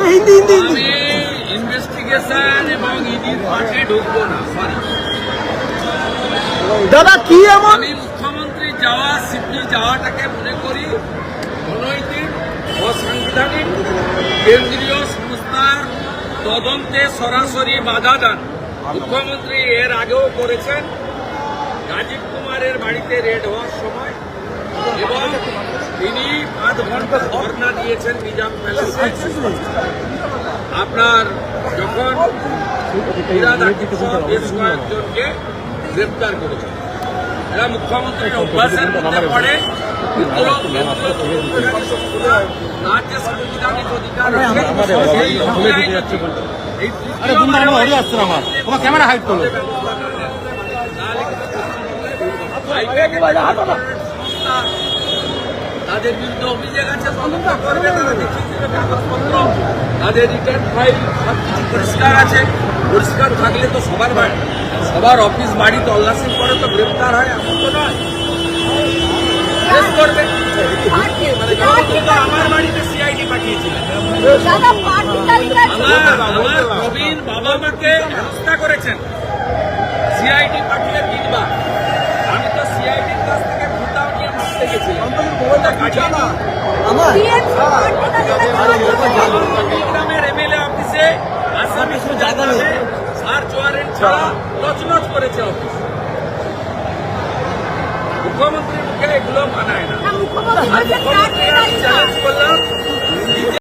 হিন্দি হিন্দি হিন্দি আমি ইনভেস্টিগেশন এবং ইডির পাশে ঢুকবো না, সরি। দাদা কি এমন আমি মুখ্যমন্ত্রী যাওয়া, সিপি যাওয়াটাকে মনে করি অনৈতিক, অসাংবিধানিক, কেন্দ্রীয় সংস্থার তদন্তে সরাসরি বাধা দান। মুখ্যমন্ত্রী এর আগেও করেছেন, রাজীব কুমারের বাড়িতে রেড হওয়ার সময়, এবং তিনি 5 ঘন্টা ধর্ণা দিয়েছেন নিজাম প্যালেসে। আপনার যখন ফিরাদ আকিব সহ বেশ কয়েকজনকে গ্রেপ্তার করেছেন, এরা মুখ্যমন্ত্রীর অভ্যাসের মধ্যে পড়ে। রাজ্যের সাংবিধানিক অধিকার ক্যামেরা হাইড করলো তাদের বিরুদ্ধে অভিযোগ আছে, তদন্ত করবে, তারা দেখিয়ে দেবে কাগজপত্র, তাদের রিটার্ন ফাইল সবকিছু পরিষ্কার আছে। পরিষ্কার থাকলে তো সবার অফিস বাড়ি তল্লাশি করে তো গ্রেপ্তার হয়, এমন তো নয়। করবে আমার বাড়িতে সিআইডি পাঠিয়েছিলেন, আমার প্রবীণ বাবা মাকে হেনস্থা করেছেন, সিআইডি পাঠিয়ে 3 বার। আমি তো সিআইডির কাছ থেকে ভোটাও নিয়ে মারতে গেছিলাম। গ্রামের এমএলএ অফিসে আসামি সার্চ ওয়ারেন্ট ছাড়া লচলচ করেছে অফিস। মুখ্যমন্ত্রীর মুখে এগুলো মানায় না। মুখ্যমন্ত্রী চ্যালেঞ্জ করলাম,